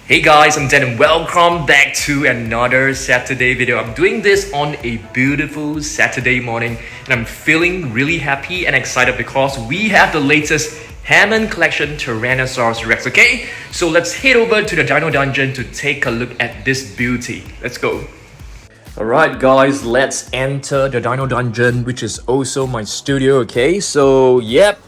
Hey guys, I'm Dan and welcome back to another Saturday video. I'm doing this on a beautiful Saturday morning and I'm feeling really happy and excited because we have the latest Hammond Collection Tyrannosaurus Rex, okay? So let's head over to the Dino Dungeon to take a look at this beauty. Let's go. Alright guys, let's enter the Dino Dungeon, which is also my studio, okay? So, yep.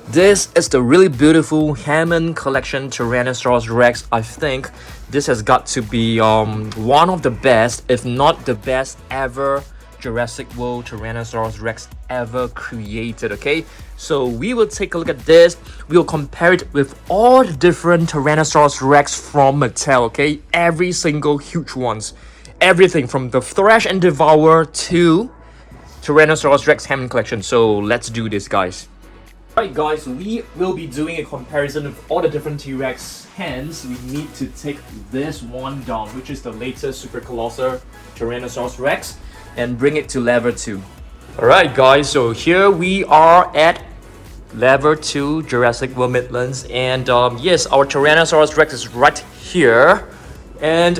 This is the really beautiful Hammond Collection Tyrannosaurus Rex. I think this has got to be one of the best, if not the best ever Jurassic World Tyrannosaurus Rex ever created, okay? So we will take a look at this. We'll compare it with all the different Tyrannosaurus Rex from Mattel, okay? Every single huge ones. Everything from the Thrash N Devour to Tyrannosaurus Rex Hammond Collection. So let's do this, guys. Alright guys, we will be doing a comparison of all the different T-Rex, hence we need to take this one down, which is the latest Super Colossal Tyrannosaurus Rex, and bring it to level 2. Alright guys, so here we are at level 2 Jurassic World Midlands, and yes, our Tyrannosaurus Rex is right here, and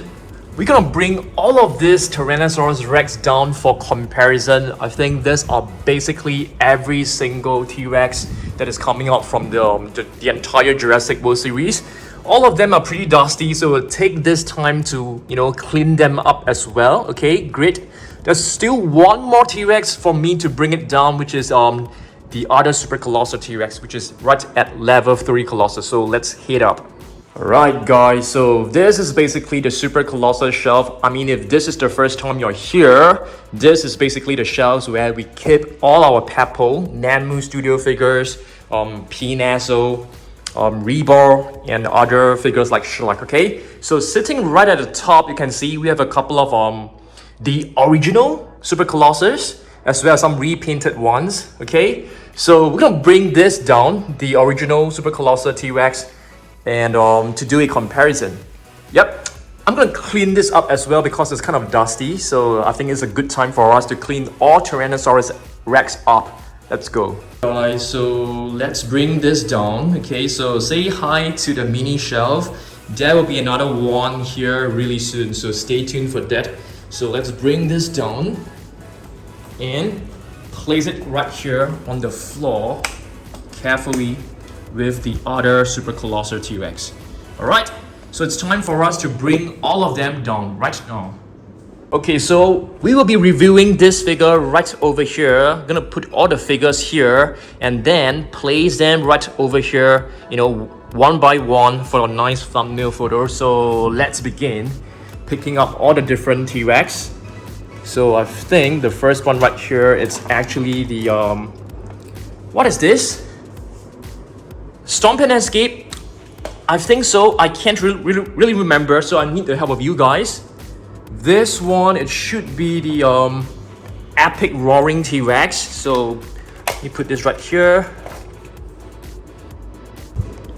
we're gonna bring all of this Tyrannosaurus Rex down for comparison. I think these are basically every single T-Rex that is coming out from the entire Jurassic World series. All of them are pretty dusty, so we'll take this time to, clean them up as well. Okay, great. There's still one more T-Rex for me to bring it down, which is the other Super Colossal T-Rex, which is right at level 3 Colossal. So let's head up. Alright guys, so this is basically the Super Colossal shelf. I mean, if this is the first time you're here, this is basically the shelves where we keep all our Peppo, Namu Studio figures, P-Naso, Rebar, and other figures like Sherlock, okay? So sitting right at the top, you can see we have a couple of the original Super Colossus, as well as some repainted ones, okay? So we're gonna bring this down, the original Super Colossal T-Rex, and to do a comparison. Yep, I'm gonna clean this up as well because it's kind of dusty, so I think it's a good time for us to clean all Tyrannosaurus Rex up. Let's go. Alright, so let's bring this down. Okay, so say hi to the mini shelf. There will be another one here really soon, so stay tuned for that. So let's bring this down and place it right here on the floor carefully with the other Super Colossal T-Rex. Alright, so it's time for us to bring all of them down right now. Okay, so we will be reviewing this figure right over here. I'm gonna put all the figures here and then place them right over here, one by one for a nice thumbnail photo. So let's begin picking up all the different T-Rex. So I think the first one right here, it's actually the what is this? Stomp N Escape? I think so. I can't really remember, so I need the help of you guys. This one, it should be the Epic Roaring T-Rex. So let me put this right here.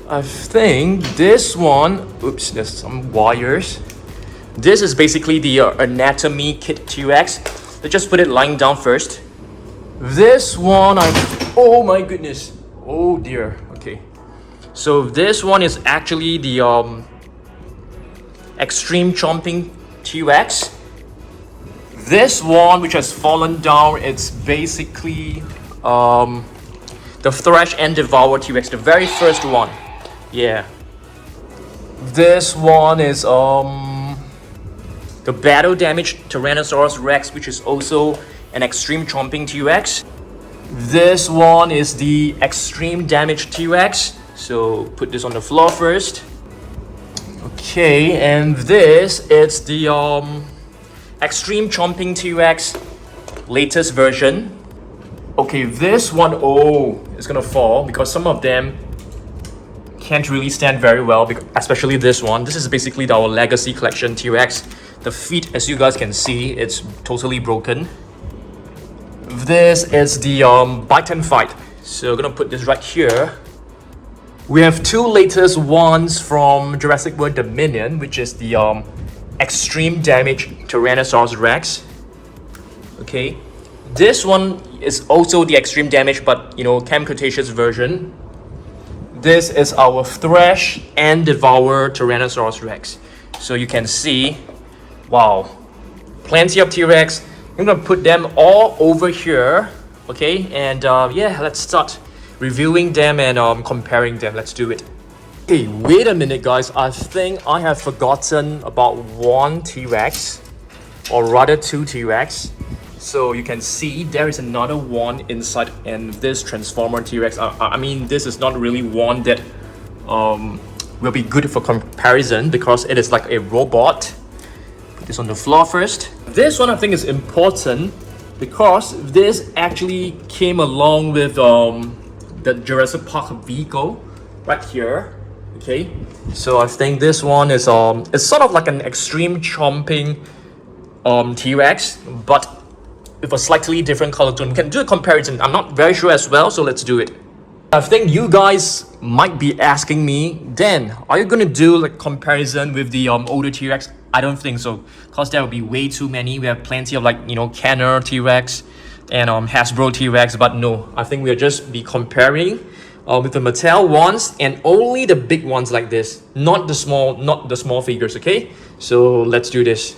I think this one, oops, there's some wires. This is basically the Anatomy Kit T-Rex. Let's just put it lying down first. This one, oh my goodness. Oh dear, okay. So this one is actually the Extreme Chomping Trx. This one, which has fallen down, it's basically the Thrash N Devour T-Rex, the very first one. Yeah. This one is the Battle Damage Tyrannosaurus Rex, which is also an Extreme Chomping T-Rex. This one is the Extreme Damage T-Rex. So put this on the floor first. Okay, and this is the Extreme Chomping T-Rex latest version. Okay, this one, oh, it's gonna fall because some of them can't really stand very well, especially this one. This is basically our Legacy Collection T-Rex. The feet, as you guys can see, it's totally broken. This is the Bite and Fight. So we're gonna put this right here. We have two latest ones from Jurassic World Dominion, which is the Extreme Damage Tyrannosaurus Rex. Okay, this one is also the Extreme Damage, but Cam Cretaceous version. This is our Thrash N Devour Tyrannosaurus Rex. So you can see, wow, plenty of T-Rex. I'm gonna put them all over here, okay? And yeah, let's start reviewing them and comparing them. Let's do it. Okay, wait a minute, guys. I think I have forgotten about one T-Rex, or rather two T-Rex. So you can see there is another one inside, and this Transformer T-Rex. I mean, this is not really one that will be good for comparison because it is like a robot. Put this on the floor first. This one I think is important because this actually came along with the Jurassic Park vehicle right here. Okay, so I think this one is it's sort of like an extreme chomping T-Rex, but with a slightly different color tone. We can do a comparison. I'm not very sure as well, so let's do it. I think you guys might be asking me, Dan, are you gonna do like comparison with the older T-Rex? I don't think so, because there will be way too many. We have plenty of like, you know, Kenner T-Rex and Hasbro T-Rex, but no, I think we'll just be comparing with the Mattel ones and only the big ones like this, not the small figures. Okay, so let's do this.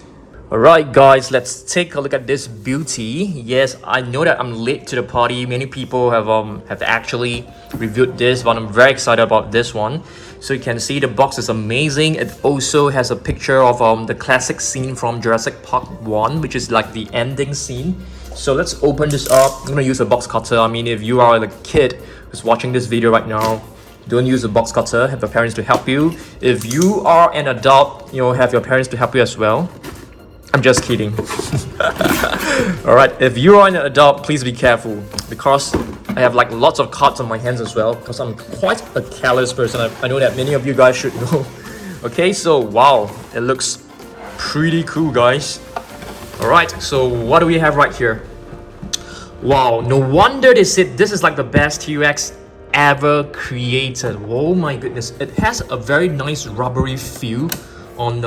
Alright guys, let's take a look at this beauty. Yes, I know that I'm late to the party. Many people have actually reviewed this, but I'm very excited about this one. So you can see the box is amazing. It also has a picture of the classic scene from Jurassic Park 1, which is like the ending scene. So let's open this up. I'm gonna use a box cutter. I mean, if you are a kid who's watching this video right now, don't use a box cutter. Have your parents to help you. If you are an adult, you know, have your parents to help you as well. I'm just kidding. Alright, if you are an adult, please be careful because I have like lots of cards on my hands as well because I'm quite a careless person. I know that many of you guys should know. Okay, so wow, it looks pretty cool, guys. Alright, so what do we have right here? Wow, no wonder they said this is like the best T-Rex ever created. Oh my goodness, it has a very nice rubbery feel on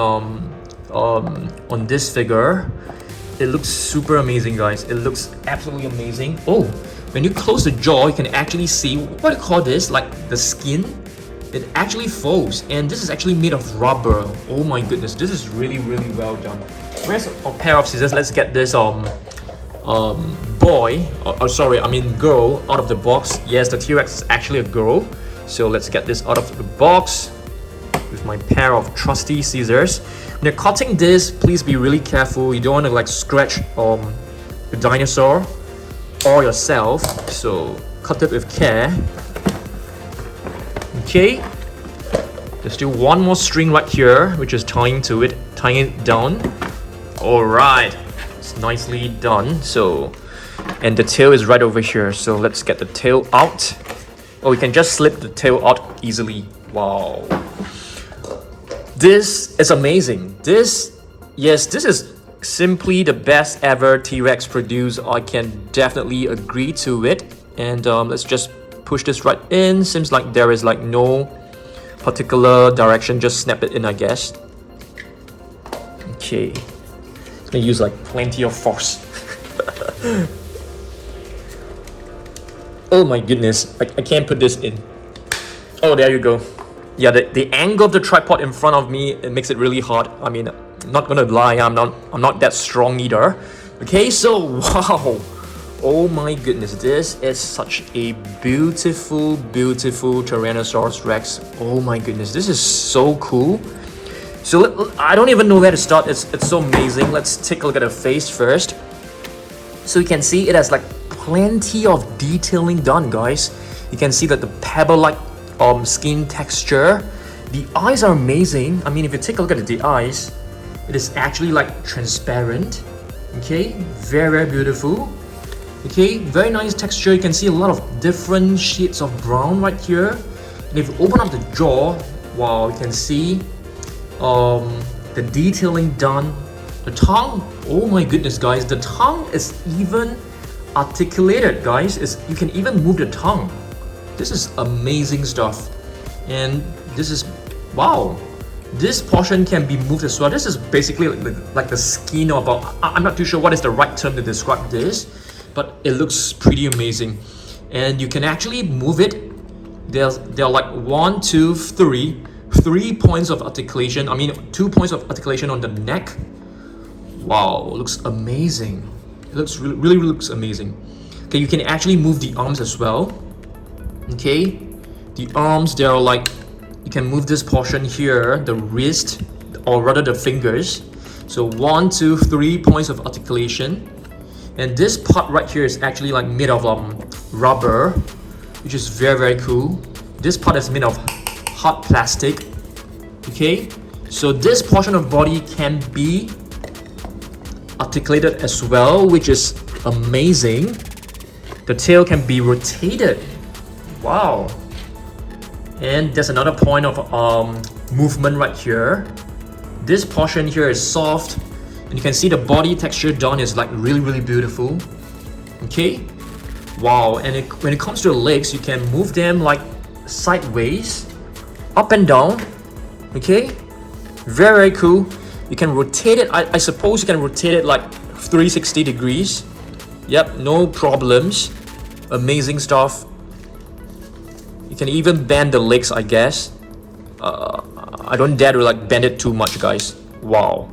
this figure. It looks super amazing, guys. It looks absolutely amazing. Oh, when you close the jaw, you can actually see, what do you call this? Like the skin? It actually folds, and this is actually made of rubber. Oh my goodness, this is really, really well done. Where's a pair of scissors? Let's get this girl out of the box. Yes, the T-Rex is actually a girl. So let's get this out of the box with my pair of trusty scissors. When you're cutting this, please be really careful. You don't want to like scratch the dinosaur or yourself. So cut it with care. Okay. There's still one more string right here, which is tying it down. Alright. It's nicely done. So, and the tail is right over here. So let's get the tail out. Oh, we can just slip the tail out easily. Wow. This is amazing. This is simply the best ever T-Rex produced. I can definitely agree to it. And let's just push this right in. Seems like there is like no particular direction. Just snap it in, I guess. Okay. It's gonna use like plenty of force. Oh my goodness. I can't put this in. Oh, there you go. Yeah, the angle of the tripod in front of me, it makes it really hard. I mean, I'm not gonna lie, I'm not that strong either. Okay, so wow. Oh my goodness, this is such a beautiful, beautiful Tyrannosaurus Rex. Oh my goodness, this is so cool. So I don't even know where to start. It's so amazing. Let's take a look at the face first. So you can see it has like plenty of detailing done, guys. You can see that the pebble-like skin texture. The eyes are amazing. I mean, if you take a look at the eyes, it is actually like transparent. Okay, very, very beautiful. Okay, very nice texture. You can see a lot of different shades of brown right here. And if you open up the jaw, wow, you can see the detailing done. The tongue, oh my goodness, guys, the tongue is even articulated, guys. You can even move the tongue. This is amazing stuff. And this is, wow, this portion can be moved as well. This is basically like the skin of I'm not too sure what is the right term to describe this, but it looks pretty amazing. And you can actually move it. There are like 1, 2, 3, 3 points of articulation. I mean, 2 points of articulation on the neck. Wow, looks amazing. It looks really looks amazing. Okay, you can actually move the arms as well. Okay, the arms, they're like, you can move this portion here, the wrist, or rather the fingers. So 1, 2, 3 points of articulation. And this part right here is actually like made of rubber, which is very cool. This part is made of hard plastic. Okay, so this portion of body can be articulated as well, which is amazing. The tail can be rotated. Wow. And there's another point of movement right here. This portion here is soft, and you can see the body texture done is like really beautiful. Okay, wow. And when it comes to the legs, you can move them like sideways, up and down. Okay, very cool. You can rotate it. I suppose you can rotate it like 360 degrees. Yep, no problems. Amazing stuff. You can even bend the legs, I guess. I don't dare to like bend it too much, guys. Wow.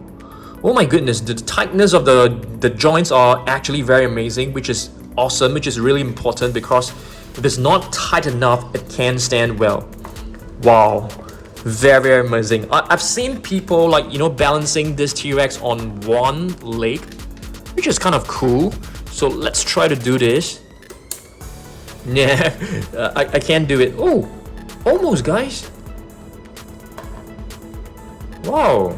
Oh my goodness, the tightness of the joints are actually very amazing, which is awesome, which is really important, because if it's not tight enough, it can stand well. Wow. Very amazing. I've seen people like, you know, balancing this T-Rex on one leg, which is kind of cool. So let's try to do this. Yeah, I can't do it. Oh, almost, guys. Wow.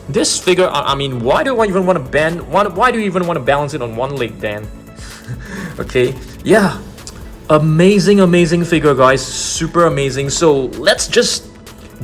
This figure, I mean, why do I even want to bend? Why do you even want to balance it on one leg, Dan? Okay, yeah. Amazing figure, guys. Super amazing. So let's just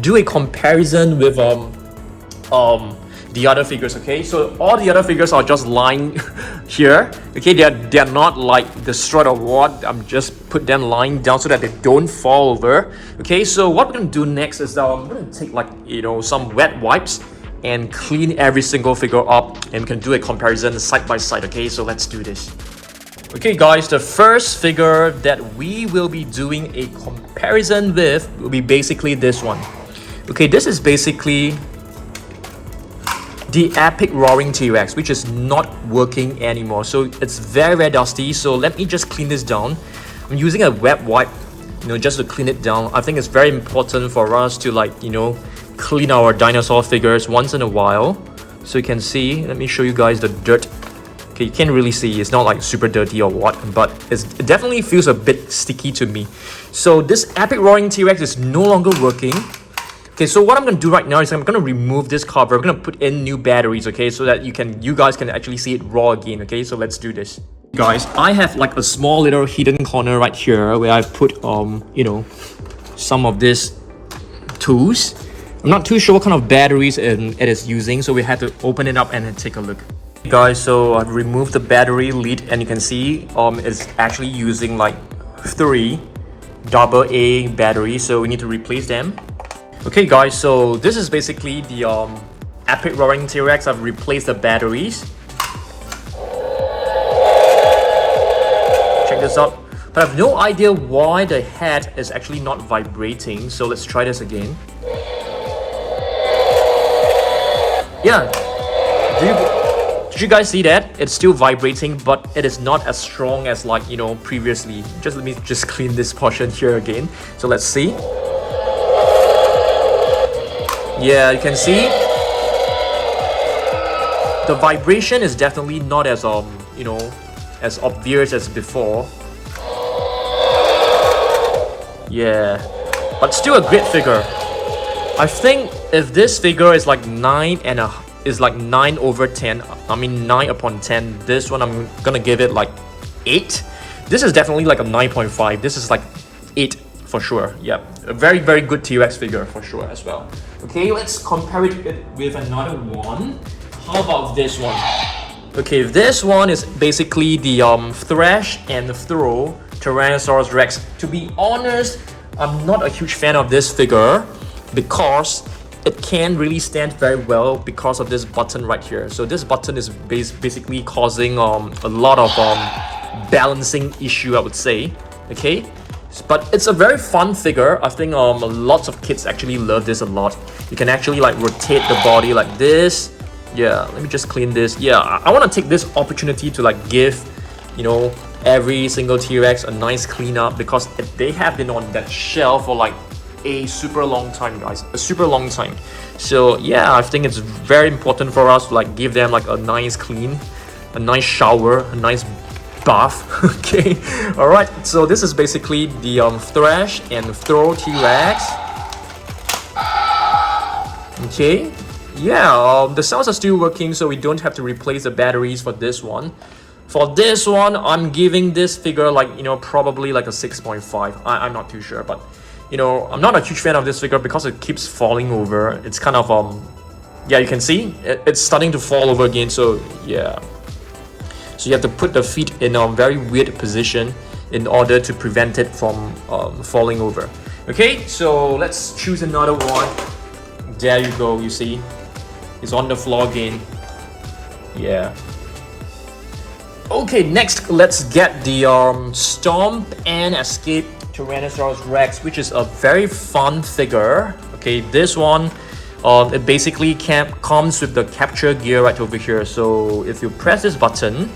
do a comparison with the other figures. Okay, so all the other figures are just lying here. Okay, they're not like destroyed or what. I'm just put them lying down so that they don't fall over. Okay, so what we're gonna do next is I'm gonna take like, you know, some wet wipes and clean every single figure up, and we can do a comparison side by side. Okay, so let's do this. Okay guys, the first figure that we will be doing a comparison with will be basically this one. Okay, this is basically the epic roaring T-Rex, which is not working anymore. So it's very dusty. So let me just clean this down. I'm using a wet wipe, you know, just to clean it down. I think it's very important for us to, like, you know, clean our dinosaur figures once in a while. So you can see, let me show you guys the dirt. Okay, you can't really see, it's not like super dirty or what, but it definitely feels a bit sticky to me. So this epic roaring T-Rex is no longer working. Okay, so what I'm gonna do right now is I'm gonna remove this cover. I'm gonna put in new batteries, okay, so that you guys can actually see it raw again. Okay, so let's do this. Guys, I have like a small little hidden corner right here where I put you know, some of these tools. I'm not too sure what kind of batteries it is using, so we have to open it up and then take a look. Guys, so I've removed the battery lead, and you can see it's actually using like 3 AA batteries, so we need to replace them. Okay guys, so this is basically the epic roaring T-Rex. I've replaced the batteries. Check this out. But I have no idea why the head is actually not vibrating, so let's try this again. Yeah, did you guys see that? It's still vibrating, but it is not as strong as, like, you know, previously. Just let me just clean this portion here again. So let's see. Yeah, you can see the vibration is definitely not as you know, as obvious as before. Yeah, but still a great figure. I think if this figure is like 9 over 10, I mean 9 upon 10, this one I'm gonna give it like 8. This is definitely like a 9.5. This is like 8 for sure. Yeah, a very good T-Rex figure for sure as well. Okay, let's compare it with another one. How about this one? Okay, this one is basically the Thrash N Throw Tyrannosaurus Rex. To be honest, I'm not a huge fan of this figure because it can't really stand very well because of this button right here. So this button is basically causing a lot of balancing issue, I would say. Okay, But it's a very fun figure. I think lots of kids actually love this a lot. You can actually like rotate the body like this. Yeah, let me just clean this. Yeah, I want to take this opportunity to like give, you know, every single T-Rex a nice cleanup, because they have been on that shelf for like a super long time, guys. A super long time. So yeah, I think it's very important for us to like give them like a nice clean, a nice shower, a nice bath. Okay, all right, so this is basically the Thrash and Throw T-Rex. Okay, yeah, the cells are still working, so we don't have to replace the batteries for this one. For this one, I'm giving this figure like, you know, probably like a 6.5. I'm not too sure, but you know, I'm not a huge fan of this figure because it keeps falling over. It's kind of yeah, you can see it's starting to fall over again. So yeah, so you have to put the feet in a very weird position in order to prevent it from falling over. Okay, so let's choose another one. There you go, you see it's on the floor again. Yeah. Okay, next let's get the Stomp N Escape Tyrannosaurus Rex, which is a very fun figure. Okay, this one it basically comes with the capture gear right over here. So if you press this button,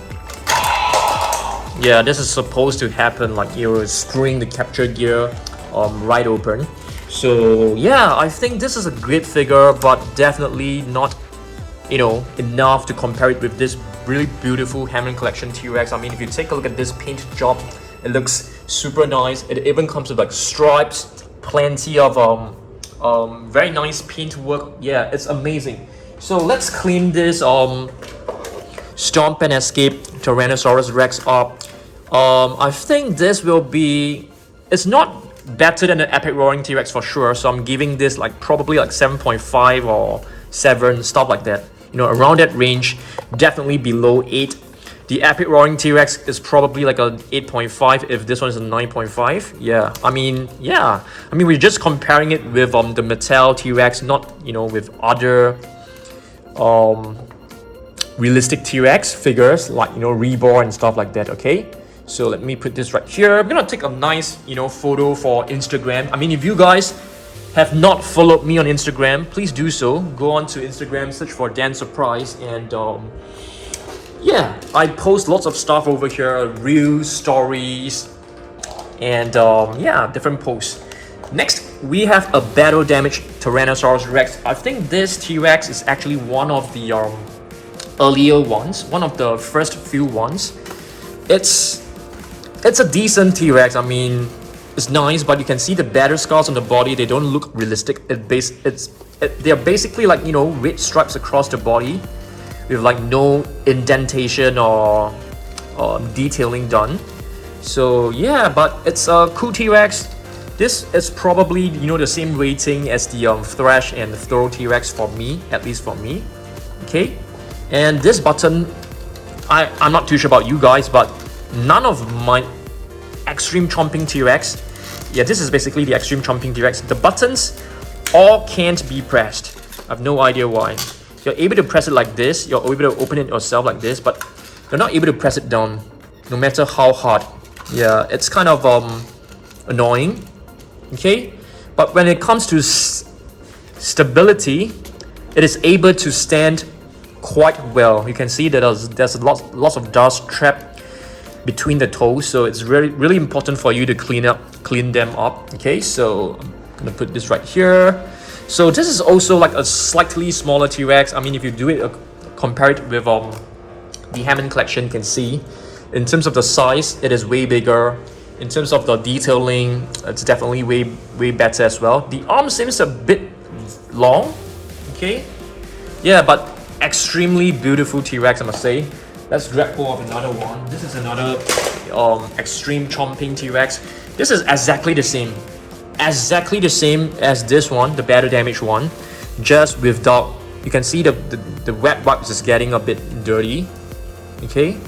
yeah, this is supposed to happen, like you're screwing the capture gear right open. So yeah, I think this is a great figure, but definitely not, you know, enough to compare it with this really beautiful Hammond Collection T-Rex. I mean, if you take a look at this paint job, it looks super nice. It even comes with like stripes, plenty of very nice paint work. Yeah, it's amazing. So let's clean this Stomp N Escape Tyrannosaurus Rex up. I think this will be, it's not better than the Epic Roaring T-Rex for sure, so I'm giving this like probably like 7.5 or 7, stuff like that. You know, around that range, definitely below 8. The Epic Roaring T-Rex is probably like a 8.5 if this one is a 9.5. Yeah, I mean, we're just comparing it with the Mattel T-Rex, not, you know, with other realistic T-Rex figures like, you know, Reborn and stuff like that. Okay, so let me put this right here. I'm gonna take a nice, you know, photo for Instagram. I mean, if you guys have not followed me on Instagram, please do so. Go on to Instagram, search for Dan Surprise, and yeah, I post lots of stuff over here, reels, stories, and yeah, different posts. Next, we have a battle damaged Tyrannosaurus Rex. I think this T-Rex is actually one of the earlier ones, one of the first few ones. It's a decent T-Rex. I mean, it's nice, but you can see the battle scars on the body. They don't look realistic. They're basically like, you know, red stripes across the body with like no indentation or detailing done. So yeah, but it's a cool T-Rex. This is probably, you know, the same rating as the Thrash and Throw T-Rex for me, at least for me. Okay, and this button, I'm not too sure about you guys, but none of my Extreme Chomping T-Rex, yeah, this is basically the Extreme Chomping T-Rex, the buttons all can't be pressed. I have no idea why. You're able to press it like this, you're able to open it yourself like this, but you're not able to press it down no matter how hard. Yeah, it's kind of annoying. Okay, but when it comes to stability, it is able to stand quite well. You can see that there's lots of dust trapped between the toes, so it's really important for you to clean them up. Okay, so I'm gonna put this right here. So this is also like a slightly smaller T-Rex. I mean, if you do it compare it with the Hammond Collection, you can see in terms of the size, it is way bigger. In terms of the detailing, it's definitely way better as well. The arm seems a bit long. Okay, yeah, but extremely beautiful T-Rex, I must say. Let's grab hold of another one. This is another Extreme Chomping T-Rex. This is exactly the same as this one, the battle damage one, just without, you can see the wet wipes is getting a bit dirty. Okay,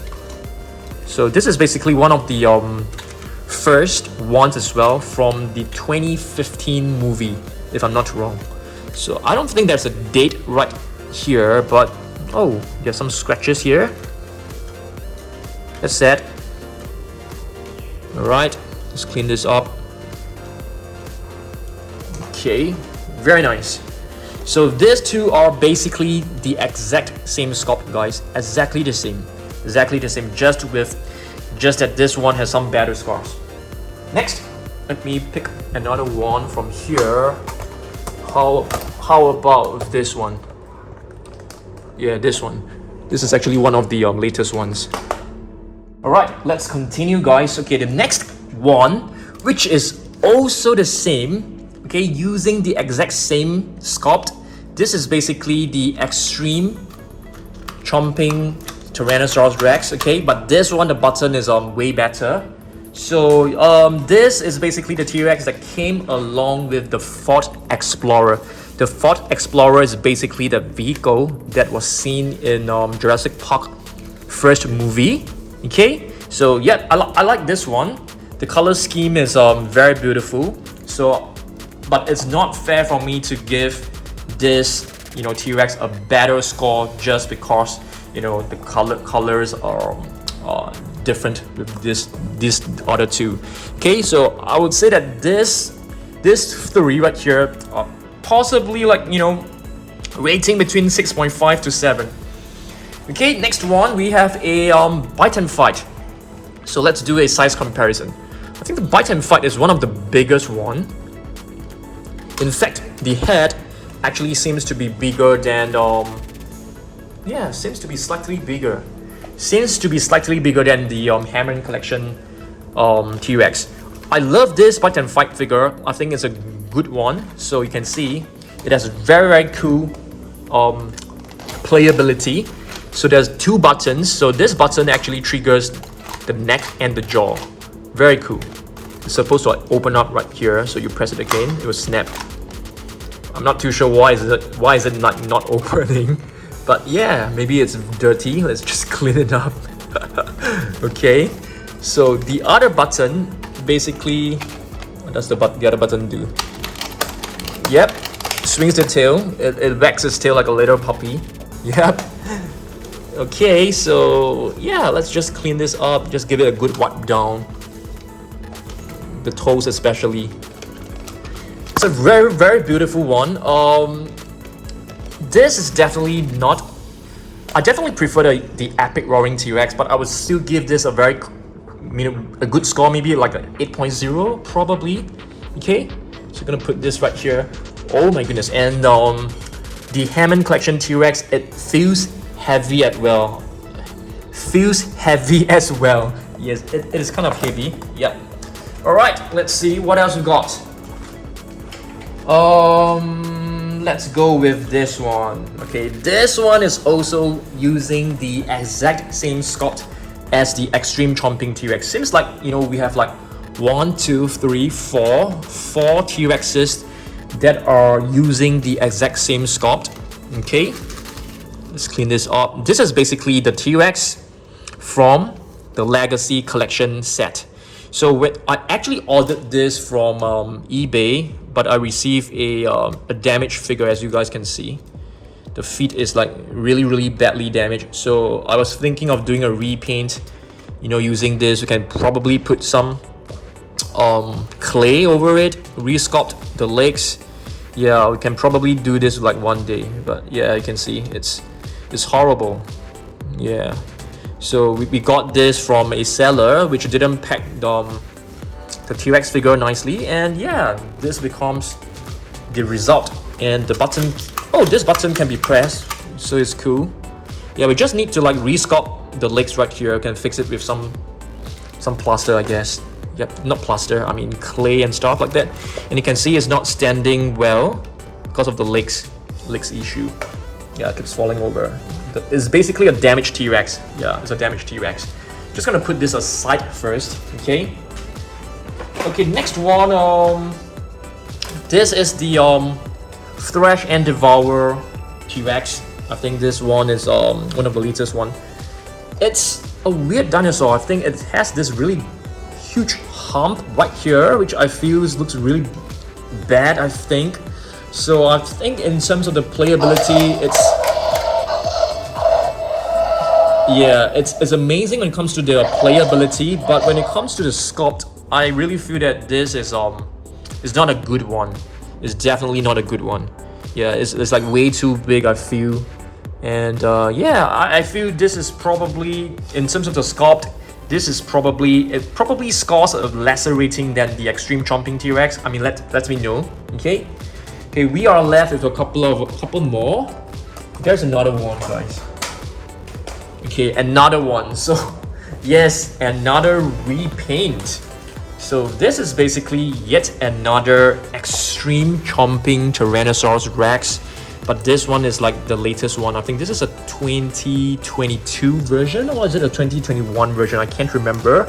so this is basically one of the first ones as well from the 2015 movie, if I'm not wrong. So I don't think there's a date right here, but oh, there's some scratches here. That's sad. Alright, let's clean this up. Okay, very nice. So these two are basically the exact same sculpt, guys. Exactly the same. Exactly the same. Just that this one has some better scars. Next, let me pick another one from here. How about this one? Yeah, this one. This is actually one of the latest ones. Alright, let's continue, guys. Okay, the next one, which is also the same, okay, using the exact same sculpt. This is basically the extreme Chomping Tyrannosaurus Rex, okay, but this one, the button is way better. So this is basically the T-Rex that came along with the Ford Explorer. The Ford Explorer is basically the vehicle that was seen in Jurassic Park first movie. Okay, so yeah, I like this one. The color scheme is very beautiful. So, but it's not fair for me to give this, you know, T-Rex a better score just because, you know, the colors are different with this other two. Okay, so I would say that this three right here are possibly, like, you know, rating between 6.5 to 7. Okay, next one we have a bite and fight. So let's do a size comparison. I think the bite and fight is one of the biggest one. In fact, the head actually seems to be bigger than yeah, seems to be slightly bigger. Seems to be slightly bigger than the Hammond Collection T-Rex. I love this bite and fight figure. I think it's a good one. So you can see it has very cool playability. So there's two buttons. So this button actually triggers the neck and the jaw. Very cool. It's supposed to like open up right here. So you press it again, it will snap. I'm not too sure why is it not opening. But yeah, maybe it's dirty. Let's just clean it up. Okay. So the other button, basically, what does the other button do? Yep, swings the tail. It wags its tail like a little puppy. Yep. Okay, so yeah, let's just clean this up. Just give it a good wipe down. The toes especially. It's a very beautiful one. This is definitely not. I definitely prefer the epic roaring T-Rex, but I would still give this a very, you know, a good score, maybe like an 8.0 probably. Okay, so I'm gonna put this right here. Oh my goodness, and the Hammond Collection T-Rex, it feels heavy as well. Feels heavy as well. Yes, it is kind of heavy. Yep. All right, let's see what else we got. Let's go with this one. Okay, this one is also using the exact same sculpt as the Extreme Chomping T-Rex. Seems like, you know, we have like 1, 2, 3, 4 T-Rexes that are using the exact same sculpt. Okay, let's clean this up. This is basically the T-Rex from the Legacy Collection set. So I actually ordered this from eBay, but I received a damaged figure, as you guys can see. The feet is like really badly damaged. So I was thinking of doing a repaint, you know, using this. You can probably put some clay over it, resculpt the legs. Yeah, we can probably do this like one day, but yeah, you can see it's horrible. Yeah. So we got this from a seller which didn't pack the T-Rex figure nicely, and yeah, this becomes the result. And the button, oh, this button can be pressed, so it's cool. Yeah, we just need to like resculpt the legs right here. We can fix it with some plaster, I guess. Yep, not plaster, I mean clay and stuff like that. And you can see it's not standing well because of the legs issue. Yeah, it keeps falling over. It's basically a damaged T-Rex. Yeah, it's a damaged T-Rex. Just gonna put this aside first, okay? Okay, next one, this is the Thrash N Devour T-Rex. I think this one is one of the latest one. It's a weird dinosaur. I think it has this really huge hump right here, which I feel looks really bad, I think. So I think in terms of the playability, it's amazing when it comes to the playability, but when it comes to the sculpt, I really feel that this is not a good one. is definitely not a good one. Yeah, it's like way too big, I feel. And yeah, I feel this is probably, in terms of the sculpt, this is probably, it probably scores a lesser rating than the Extreme Chomping T-Rex. I mean, let me know. Okay, we are left with a couple more. There's another one, guys. Okay, another one. So yes, another repaint. So this is basically yet another Extreme Chomping Tyrannosaurus Rex, but this one is like the latest one. I think this is a 2022 version, or is it a 2021 version? I can't remember.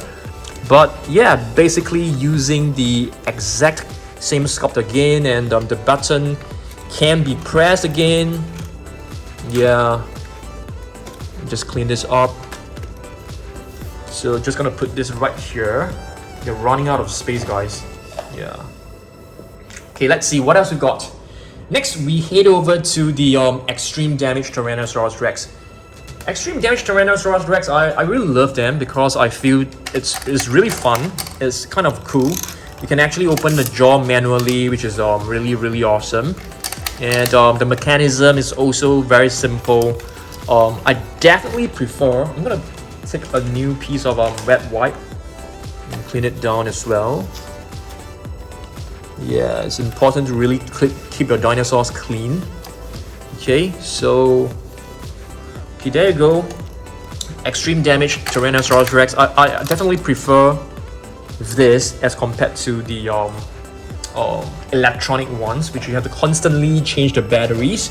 But yeah, basically using the exact same sculpt again, and the button can be pressed again. Yeah, just clean this up. So just gonna put this right here. You're running out of space, guys. Yeah. Okay, let's see what else we got. Next, we head over to the Extreme Damage Tyrannosaurus Rex. Extreme Damage Tyrannosaurus Rex, I really love them because I feel it's really fun. It's kind of cool. You can actually open the jaw manually, which is really awesome. And the mechanism is also very simple. I definitely prefer. I'm gonna take a new piece of wet wipe and clean it down as well. Yeah, it's important to really keep your dinosaurs clean. Okay, so okay, there you go. Extreme Damage Tyrannosaurus Rex. I definitely prefer this as compared to the electronic ones, which you have to constantly change the batteries.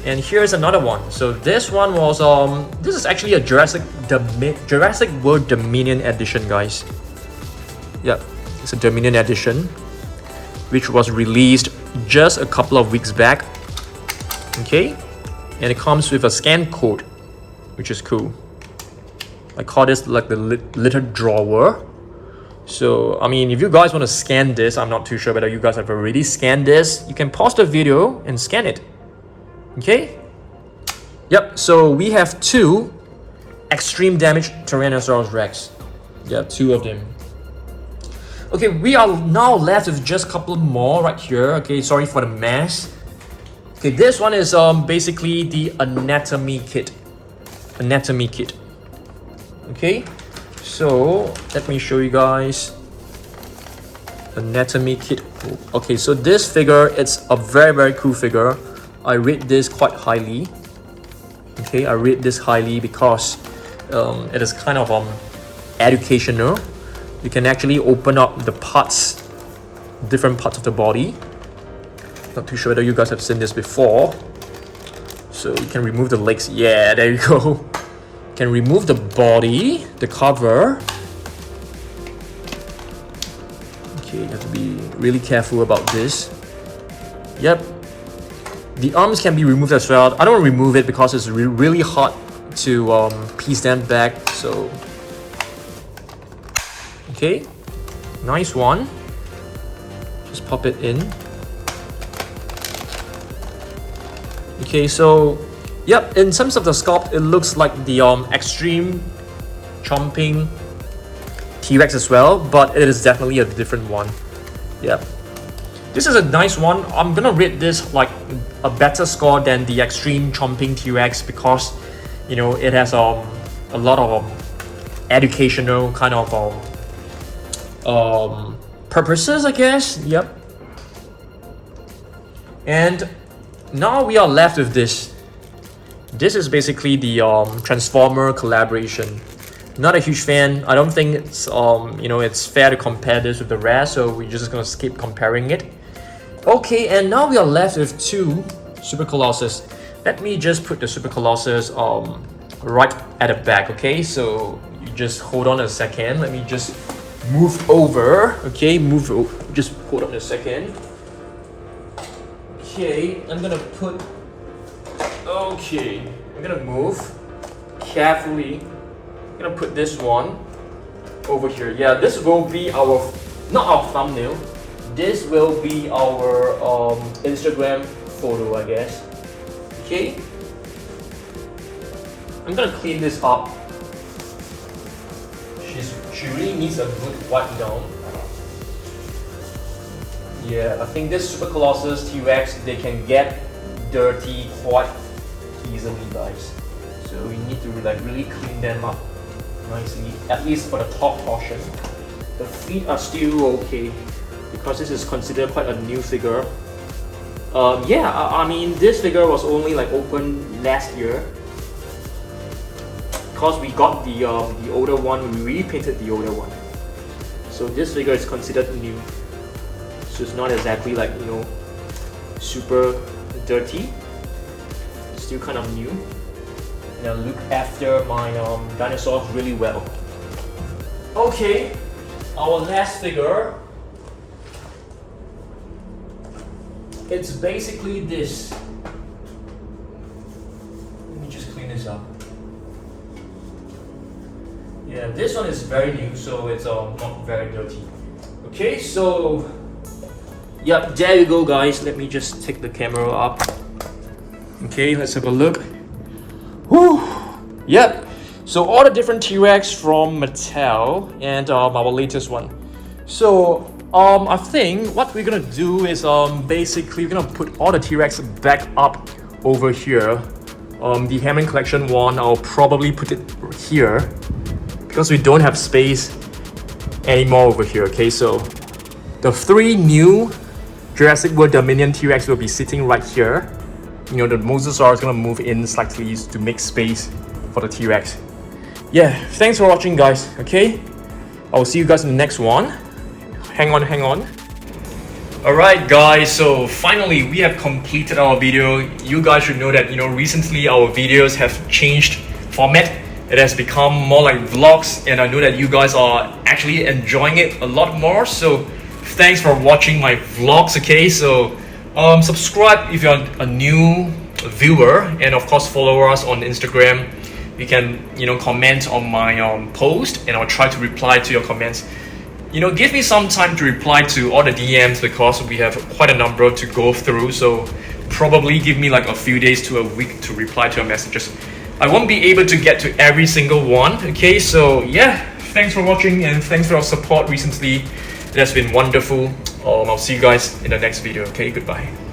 And here's another one. So this one was this is actually a Jurassic World Dominion edition, guys. Yep, it's a Dominion edition, which was released just a couple of weeks back. Okay, and it comes with a scan code, which is cool. I call this like the litter drawer. So I mean, if you guys want to scan this, I'm not too sure whether you guys have already scanned this. You can pause the video and scan it. Okay. Yep. So we have two Extreme Damage Tyrannosaurus Rex. Yeah, two of them. Okay, we are now left with just a couple more right here. Okay, sorry for the mess. Okay, this one is basically the anatomy kit. Okay, so let me show you guys anatomy kit. Okay, so this figure, it's a very cool figure. I rate this quite highly. Okay, I rate this highly because it is kind of educational. You can actually open up the parts, different parts of the body. Not too sure whether you guys have seen this before. So you can remove the legs. Yeah, there you go. You can remove the body, the cover. Okay, you have to be really careful about this. Yep. The arms can be removed as well. I don't remove it because it's really hard to piece them back. So okay, nice one. Just pop it in. Okay, so yep, in terms of the sculpt, it looks like the Extreme Chomping T-Rex as well, but it is definitely a different one. Yep. This is a nice one. I'm gonna rate this like a better score than the Extreme Chomping T-Rex because, you know, it has a lot of educational kind of purposes, I guess. Yep. And now we are left with this. This is basically the Transformer collaboration. Not a huge fan. I don't think it's you know, it's fair to compare this with the rest, so we're just gonna skip comparing it. Okay, and now we are left with two Super Colossus. Let me just put the Super Colossus right at the back. Okay, so you just hold on a second. Let me just move over. Okay, just hold on a second. Okay, I'm gonna move carefully. I'm gonna put this one over here. Yeah, this will be our, not our thumbnail. This will be our Instagram photo, I guess. Okay. I'm gonna clean this up. She really needs a good wipe down. Yeah, I think this Super Colossus T-Rex, they can get dirty quite easily, guys. So we need to like really clean them up nicely, at least for the top portion. The feet are still okay because this is considered quite a new figure. Yeah, I mean this figure was only like opened last year because we got the older one. We repainted the older one, so this figure is considered new. So it's not exactly like, you know, super dirty. It's still kind of new. And I look after my dinosaurs really well. Okay, our last figure. It's basically this. Let me just clean this up. Yeah, this one is very new, so it's not very dirty. Okay, so yeah, there you go, guys. Let me just take the camera up. Okay, let's have a look. Whew. Yep. So all the different T-Rex from Mattel and our latest one. So I think what we're gonna do is basically we're gonna put all the T-Rex back up over here. The Hammond Collection one, I'll probably put it here because we don't have space anymore over here. Okay, so the 3 new Jurassic World Dominion T-Rex will be sitting right here. You know, the Mosasaur is gonna move in slightly to make space for the T-Rex. Yeah, thanks for watching, guys. Okay, I will see you guys in the next one. Hang on. Alright guys, so finally we have completed our video. You guys should know that, you know, recently our videos have changed format. It has become more like vlogs, and I know that you guys are actually enjoying it a lot more. So thanks for watching my vlogs. Okay, so subscribe if you're a new viewer, and of course follow us on Instagram. You can, you know, comment on my post, and I'll try to reply to your comments. You know, give me some time to reply to all the DMs because we have quite a number to go through. So probably give me like a few days to a week to reply to your messages. I won't be able to get to every single one. Okay, so yeah, thanks for watching and thanks for your support recently. It has been wonderful. I'll see you guys in the next video. Okay, goodbye.